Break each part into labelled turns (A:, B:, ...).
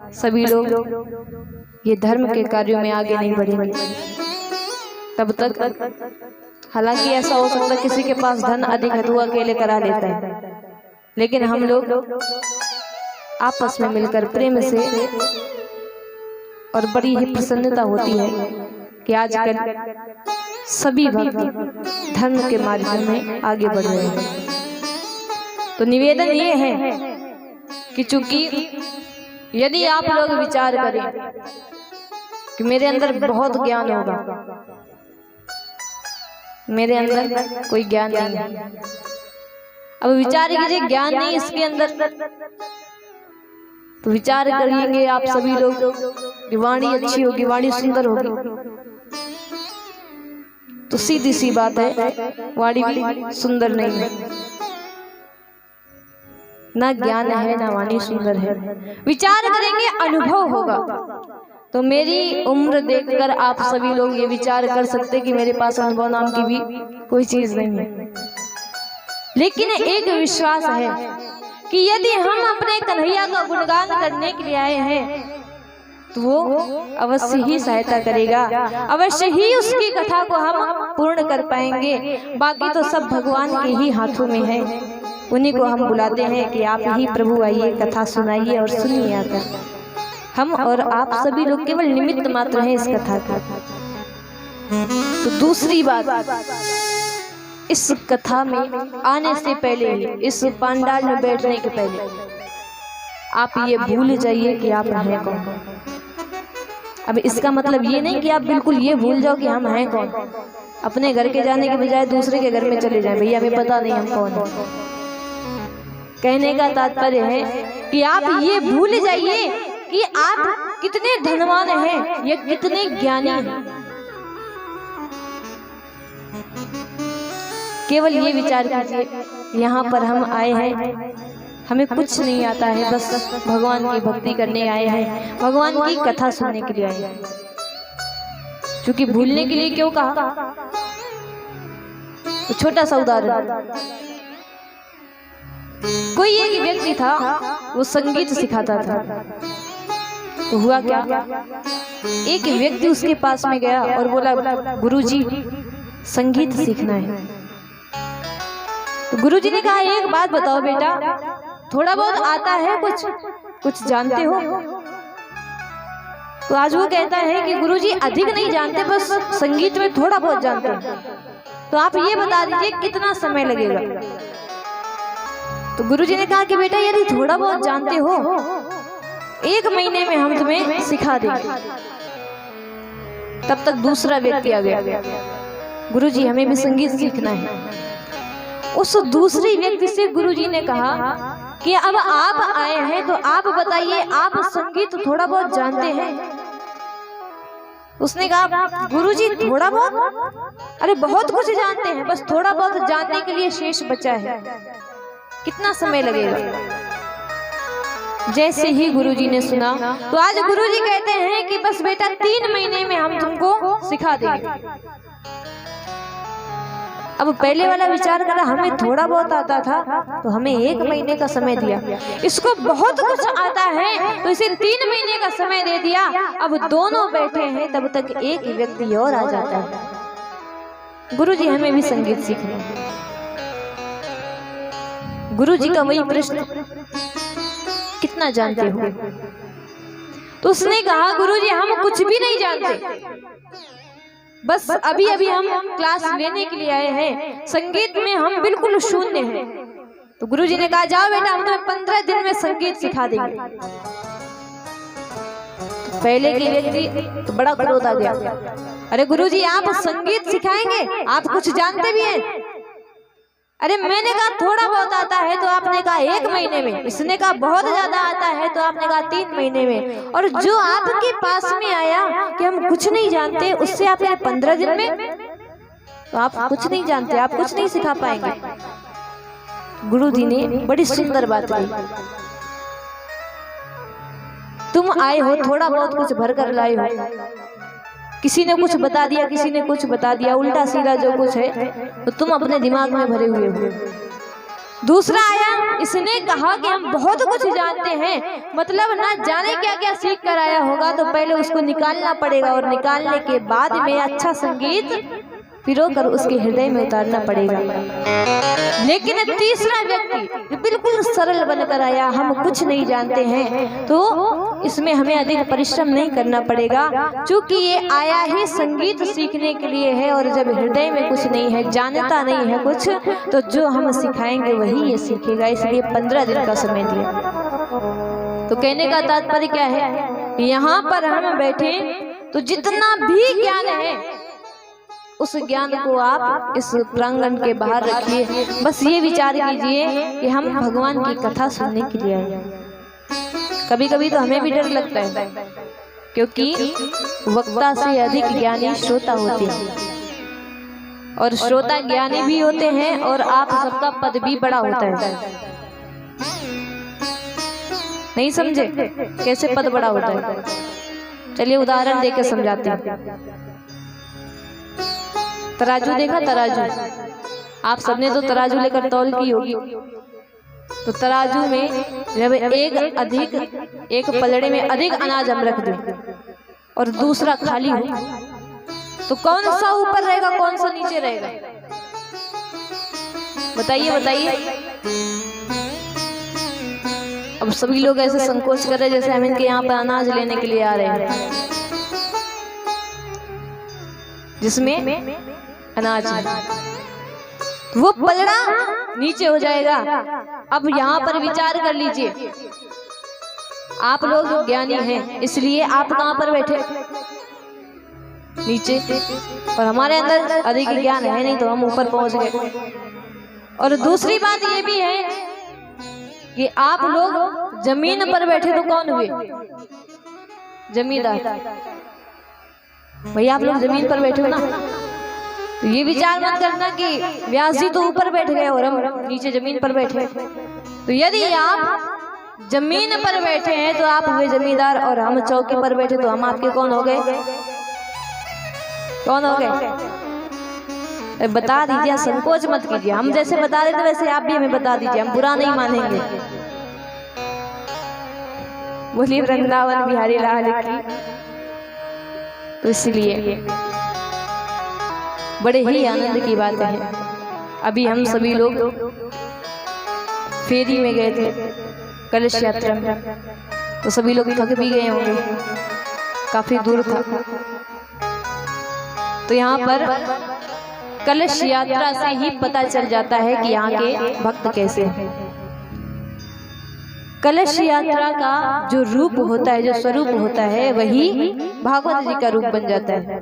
A: सभी लोग ये धर्म के कार्यों में आगे नहीं बढ़ेंगे तब तक। हालांकि ऐसा हो सकता है किसी के पास धन अधिक है तो वो अकेले करा लेता है, लेकिन हम लोग आपस में मिलकर प्रेम से, और बड़ी ही प्रसन्नता होती है कि आजकल सभी भक्त धर्म के मार्ग में आगे बढ़ रहे हैं। तो निवेदन ये है कि चूंकि यदि आप लोग विचार करें कि मेरे अंदर बहुत ज्ञान होगा, मेरे अंदर कोई ज्ञान नहीं है। अब विचार कीजिए ज्ञान नहीं इसके अंदर, तो विचार करेंगे आप सभी लोग कि वाणी अच्छी होगी, वाणी सुंदर होगी, तो सीधी सी बात है वाणी भी सुंदर नहीं है, ना ज्ञान है ना वाणी सुंदर है। विचार करेंगे अनुभव होगा। तो मेरी उम्र देखकर आप सभी लोग ये विचार कर सकते कि मेरे पास अनुभव नाम की भी कोई चीज नहीं है, लेकिन एक विश्वास है कि यदि हम अपने कन्हैया का गुणगान करने के लिए आए हैं तो वो अवश्य ही सहायता करेगा, अवश्य ही उसकी कथा को हम पूर्ण कर पाएंगे। बाकी तो सब भगवान के ही हाथों में है, उन्हीं को हम बुलाते हैं कि आप ही प्रभु आइए, कथा सुनाइए और सुनिए आकर। हम और आप सभी लोग केवल निमित्त मात्र हैं इस कथा का। तो दूसरी बात, इस कथा में आने से पहले ही, इस पंडाल में बैठने के पहले आप ये भूल जाइए कि आप हैं कौन। अब इसका मतलब ये नहीं कि आप बिल्कुल ये भूल जाओ कि हम हैं कौन। अपने घर के जाने के बजाय दूसरे के घर में चले जाएं, भैया हमें पता नहीं हम कौन हैं। कहने का तात्पर्य है कि आप ये भूल जाइए कि आप कितने धनवान हैं या कितने ज्ञानी हैं। केवल ये विचार कीजिए यहाँ पर हम आए हैं, हमें कुछ नहीं आता है, बस भगवान की भक्ति करने आए हैं, भगवान की कथा सुनने के लिए आए हैं। क्योंकि भूलने के लिए क्यों कहा, तो छोटा सा उदाहरण, कोई एक व्यक्ति था वो संगीत सिखाता था। तो हुआ क्या, एक व्यक्ति उसके पास में गया और बोला गुरुजी संगीत सीखना है। तो गुरुजी ने कहा एक बात बताओ बेटा, थोड़ा बहुत आता है, कुछ जानते हो? तो आज वो कहता है कि गुरुजी अधिक नहीं जानते, बस संगीत में थोड़ा बहुत जानते हैं। तो आप ये बता दीजिए कितना समय लगेगा। तो गुरुजी ने कहा कि बेटा यदि थोड़ा बहुत जानते हो 1 महीने में हम तुम्हें सिखा देंगे। तब तक दूसरा व्यक्ति आ गया, गुरुजी हमें भी संगीत सीखना है। उस दूसरे व्यक्ति से गुरुजी ने कहा कि अब आप आए हैं तो आप बताइए आप संगीत थोड़ा बहुत जानते हैं? उसने कहा गुरुजी थोड़ा बहुत, अरे बहुत कुछ जानते हैं, बस थोड़ा बहुत जानने के लिए शेष बचा है, कितना समय लगेगा? जैसे ही गुरुजी ने सुना तो आज गुरुजी कहते हैं कि बस बेटा 3 महीने में हम तुमको सिखा देंगे। अब पहले वाला विचार करा हमें थोड़ा बहुत आता था तो हमें 1 महीने का समय दिया, इसको बहुत कुछ आता है तो इसे 3 महीने का समय दे दिया। अब दोनों बैठे हैं तब तक एक व्यक्ति और आ जाता है, गुरुजी हमें भी संगीत सीखना है। गुरुजी का वही प्रश्न, कितना जानते हो? तो उसने कहा गुरुजी हम कुछ भी नहीं जानते, बस अभी अभी हम क्लास लेने के लिए आए हैं, संगीत में हम बिल्कुल शून्य हैं। तो गुरुजी ने कहा जाओ बेटा हम तुम्हें 15 दिन में संगीत सिखा देंगे। पहले के व्यक्ति तो बड़ा क्रोध आ गया, अरे गुरुजी आप संगीत सिखाएंगे, आप कुछ जानते भी हैं? अरे मैंने कहा थोड़ा बहुत आता है तो आपने कहा 1 महीने में, इसने कहा बहुत ज्यादा आता है तो आपने कहा 3 महीने में, और जो आपके पास में आया कि हम कुछ नहीं जानते उससे आपने 15 दिन में, तो आप कुछ नहीं जानते, आप कुछ नहीं सिखा पाएंगे। गुरुजी ने बड़ी सुंदर बात कही, तुम आए हो थोड़ा बहुत कुछ भर कर लाए हो, किसी ने कुछ बता दिया, किसी ने कुछ बता दिया, उल्टा सीधा जो कुछ है तो तुम अपने दिमाग में भरे हुए हो। दूसरा आया इसने कहा कि हम बहुत कुछ जानते हैं, मतलब ना जाने क्या क्या सीख कर आया होगा, तो पहले उसको निकालना पड़ेगा और निकालने के बाद में अच्छा संगीत पिरोकर उसके हृदय में उतारना पड़ेगा। लेकिन तीसरा व्यक्ति बिल्कुल सरल बनकर आया, हम कुछ नहीं जानते हैं, तो इसमें हमें अधिक परिश्रम नहीं करना पड़ेगा, क्योंकि ये आया ही संगीत सीखने के लिए है, और जब हृदय में कुछ नहीं है, जानता नहीं है कुछ, तो जो हम सिखाएंगे वही ये सीखेगा। इसलिए 15 दिन का समय दिया। तो कहने का तात्पर्य क्या है, यहाँ पर हम बैठे तो जितना भी ज्ञान है उस ज्ञान को आप इस प्रांगण के बाहर रखिए। बस ये विचार कीजिए कि हम भगवान की कथा सुनने के लिए आए। कभी कभी तो हमें भी डर लगता है, क्योंकि वक्ता से अधिक ज्ञानी श्रोता होते हैं, और श्रोता ज्ञानी भी होते हैं, और आप सबका पद भी बड़ा होता है। नहीं समझे कैसे पद बड़ा होता है? चलिए उदाहरण देकर समझाते हैं। तराजू देखा? तराजू आप सबने तो तराजू लेकर तौल की होगी। तो तराजू में जब एक पलड़े में अधिक अनाज हम रख दें और दूसरा खाली हो, तो कौन सा ऊपर रहेगा, कौन सा नीचे रहेगा? बताइए बताइए। अब सभी लोग ऐसे संकोच कर रहे हैं जैसे हम इनके यहाँ पर अनाज लेने के लिए आ रहे हैं, जिसमें अनाज वो पलड़ा नीचे हो जाएगा। अब यहाँ पर विचार कर लीजिए, आप लोग ज्ञानी हैं, इसलिए आप कहाँ पर बैठे? नीचे, और हमारे अंदर अधिक ज्ञान है नहीं, तो हम ऊपर पहुंच गए। और दूसरी बात ये भी है कि आप लोग जमीन पर बैठे तो कौन हुए? जमींदार। भैया आप लोग जमीन पर बैठे हो ना, तो ये विचार मत करना कि व्यास जी तो ऊपर बैठ गए और हम नीचे जमीन पर बैठे। तो यदि आप जमीन पर बैठे हैं तो आप हुए जमींदार, और हम चौकी पर बैठे तो हम आपके कौन हो गए? कौन हो गए? बता दीजिए, संकोच मत कीजिए। हम जैसे बता रहे थे वैसे आप भी हमें बता दीजिए, हम बुरा नहीं मानेंगे। बोलिए वृंदावन बिहारी लाल की। तो इसलिए बड़े ही आनंद की बात है। अभी हम सभी लोग फेरी में गए थे, कलश यात्रा में, तो सभी लोग थक भी गए होंगे, काफी दूर था। तो यहाँ पर कलश यात्रा से ही पता चल जाता है कि यहाँ के भक्त कैसे हैं। कलश यात्रा का जो रूप होता है, जो स्वरूप होता है, वही भागवत जी का रूप बन जाता है।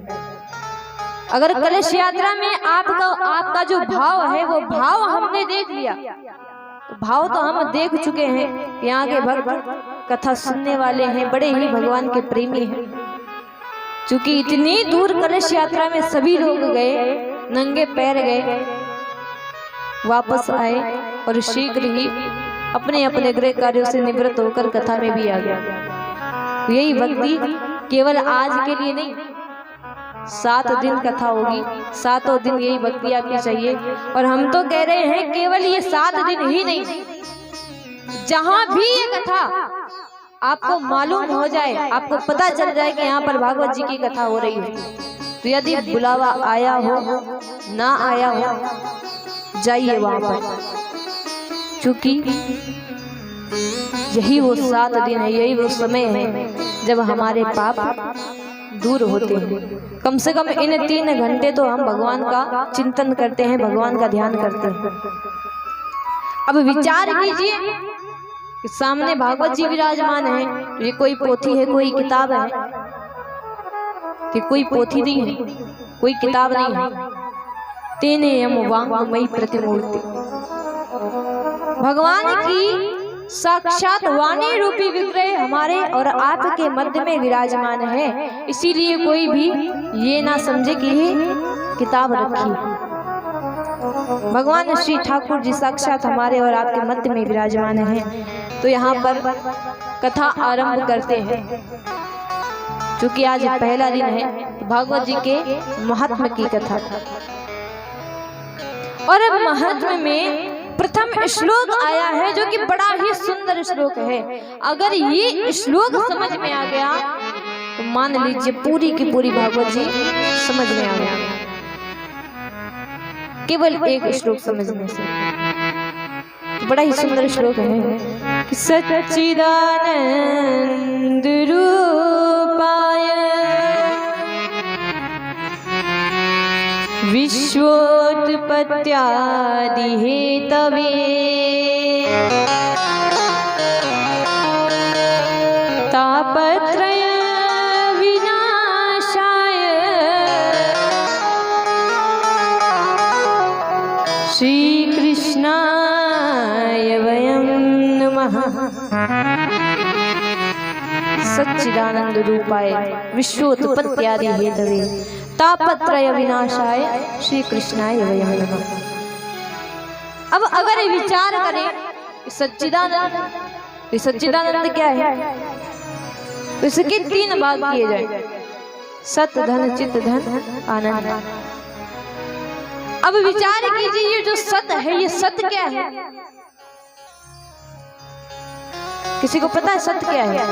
A: अगर कलश यात्रा में आपका जो भाव है, वो भाव हमने देख लिया, तो भाव तो हम देख चुके हैं। यहाँ के भक्त कथा सुनने वाले हैं, बड़े ही भगवान के प्रेमी हैं। क्योंकि इतनी दूर कलश यात्रा में सभी लोग गए, नंगे पैर गए, वापस आए और शीघ्र ही अपने अपने गृह कार्यों से निवृत्त होकर कथा में भी आ गया। यही भक्ति केवल आज के लिए नहीं, 7 दिन कथा होगी, 7 दिन यही भक्ति आपकी चाहिए। और हम तो कह रहे हैं केवल ये 7 दिन ही नहीं, जहां भी ये कथा आपको मालूम हो जाए, आपको पता चल जाए कि यहाँ पर भागवत जी की कथा हो रही है, तो यदि बुलावा आया हो ना आया हो, जाइए वहां पर। क्योंकि यही वो 7 दिन है, यही वो समय है जब हमारे पाप दूर होते हैं। कम से कम इन 3 घंटे तो हम भगवान का चिंतन करते हैं, भगवान का ध्यान करते हैं। अब विचार कीजिए कि सामने भागवत जी विराजमान है, ये कोई पोथी है, कोई किताब है? कि कोई पोथी नहीं है, कोई किताब नहीं है। तेने यम वांगमयी प्रतिमूर्ति, भगवान की साक्षात वाणी रूपी विग्रह हमारे और आपके मध्य में विराजमान है। इसीलिए कोई भी ये ना समझे कि ये किताब रखी। भगवान श्री ठाकुर जी साक्षात हमारे और आपके मध्य में विराजमान है। तो यहाँ पर कथा आरंभ करते हैं। क्योंकि आज पहला दिन है, तो भागवत जी के महात्म्य की कथा। और अब महात्म्य में प्रथम श्लोक आया है जो कि बड़ा ही सुंदर श्लोक है। अगर ये श्लोक समझ में आ गया तो मान लीजिए पूरी की पूरी भागवत जी समझ में आ गया, केवल एक श्लोक समझने से। बड़ा ही सुंदर श्लोक है कि सच्चिदानंद रूपाय विश्वोत्पत्त्यादि हेतवे तापत्रय विनाशाय श्री कृष्णाय वयं नमः। सच्चिदानंद रूपाय विश्वोत्पत्त्यादि हेतवे तापत्रय विनाशाय श्री कृष्णाय वयं नमः। अब अगर विचार करें सच्चिदानंद क्या है, इसके तीन भाग किए जाए, सत धन चित धन आनंद। अब विचार कीजिए ये जो सत है ये सत क्या है? किसी को पता है सत क्या है?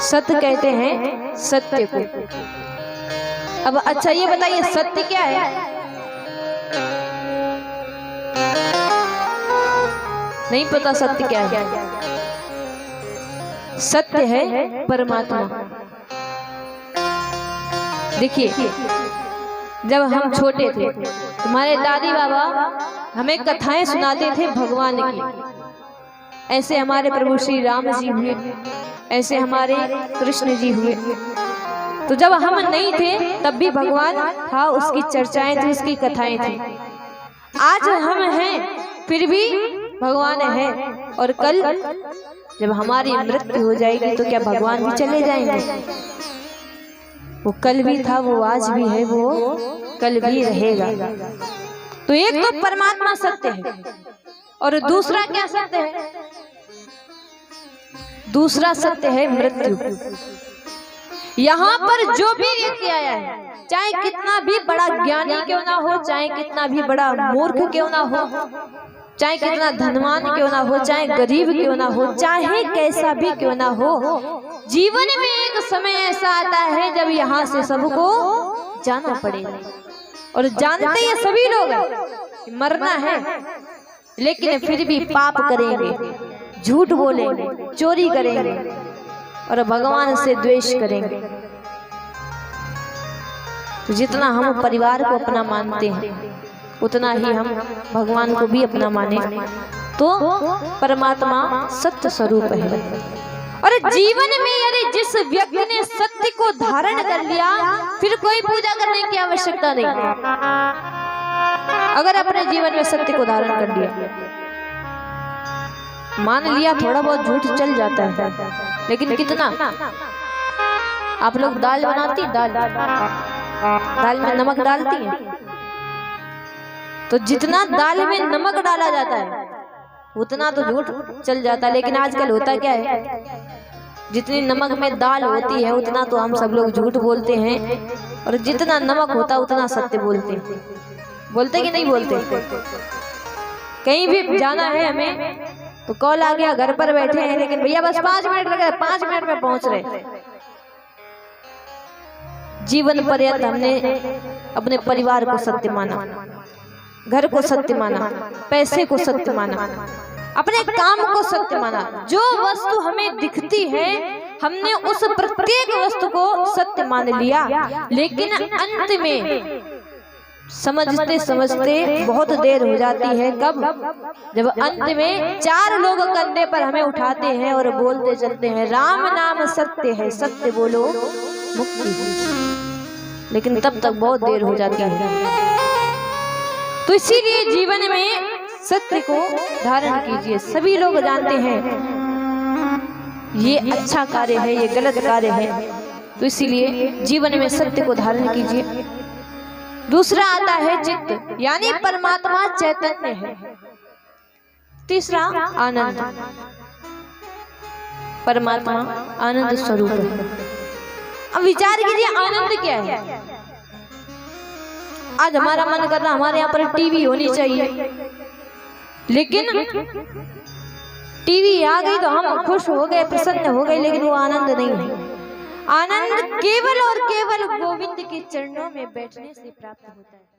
A: सत्य कहते हैं सत्य को। अब अच्छा ये बताइए सत्य क्या है? नहीं पता सत्य क्या है? सत्य है परमात्मा। देखिए जब हम छोटे थे तुम्हारे दादी बाबा हमें कथाएं सुनाते थे भगवान की। ऐसे हमारे प्रभु श्री राम जी हुए, ऐसे हमारे कृष्ण जी हुए। तो जब हम नहीं थे तब भी भगवान था, उसकी चर्चाएं थी, उसकी कथाएं थी। आज हम हैं फिर भी भगवान है, और कल जब हमारी मृत्यु हो जाएगी तो क्या भगवान भी चले जाएंगे? वो कल भी था, वो आज भी है, वो कल भी रहेगा। तो एक तो परमात्मा सत्य है और दूसरा क्या सत्य है? दूसरा सत्य है मृत्यु। यहाँ पर जो भी व्यक्ति आया है, चाहे कितना भी बड़ा ज्ञानी क्यों ना हो, चाहे कितना भी बड़ा मूर्ख क्यों ना हो, चाहे कितना धनवान क्यों ना हो, चाहे गरीब क्यों ना हो, चाहे कैसा भी क्यों ना हो, जीवन में एक समय ऐसा आता है जब यहाँ से सबको जाना पड़ेगा। और जानते ये सभी लोग मरना है, लेकिन फिर भी पाप करेंगे, झूठ बोलेंगे, चोरी करेंगे और भगवान से द्वेष करेंगे। तो जितना हम परिवार को अपना मानते हैं उतना ही हम भगवान को भी अपना माने तो परमात्मा सत्य स्वरूप है। और जीवन में यदि जिस व्यक्ति ने सत्य को धारण कर लिया फिर कोई पूजा करने की आवश्यकता नहीं। अगर अपने जीवन में सत्य को धारण कर लिया, मान लिया थोड़ा बहुत झूठ चल जाता है, लेकिन कितना? आप लोग दाल बनाती, दाल में नमक डालती हैं, तो जितना दाल में नमक डाला जाता है उतना तो झूठ चल जाता है। लेकिन आजकल होता क्या है, जितनी नमक में दाल होती है उतना तो हम सब लोग झूठ बोलते हैं, और जितना नमक होता है उतना सत्य बोलते हैं। बोलते कि नहीं बोलते? कहीं भी जाना है हमें तो कॉल आ गया, घर पर बैठे हैं, लेकिन भैया बस 5 मिनट लगे, 5 मिनट में पहुंच रहे। जीवन पर्यंत हमने अपने परिवार को सत्य माना, घर को सत्य माना, पैसे को सत्य माना, अपने काम को सत्य माना। जो वस्तु हमें दिखती है हमने उस प्रत्येक वस्तु को सत्य मान लिया, लेकिन अंत में समझते समझते बहुत देर हो जाती है। कब? जब अंत में 4 लोग कंधे पर हमें उठाते हैं और बोलते चलते हैं राम नाम सत्य है, सत्य बोलो मुक्ति है, लेकिन तब तक बहुत देर हो जाती है। तो इसीलिए जीवन में सत्य को धारण कीजिए। सभी लोग जानते हैं ये अच्छा कार्य है, ये गलत कार्य है, तो इसीलिए जीवन में सत्य को धारण कीजिए। दूसरा आता है चित्त, यानी परमात्मा चैतन्य है। तीसरा आनंद, परमात्मा आनंद स्वरूप है। अब विचार कीजिए आनंद क्या है। आज हमारा मन कर रहा हमारे यहाँ पर टीवी होनी चाहिए, लेकिन टीवी आ गई तो हम खुश हो गए, प्रसन्न हो गए, लेकिन वो आनंद नहीं है। आनंद केवल और केवल गोविंद के चरणों में बैठने से प्राप्त होता है।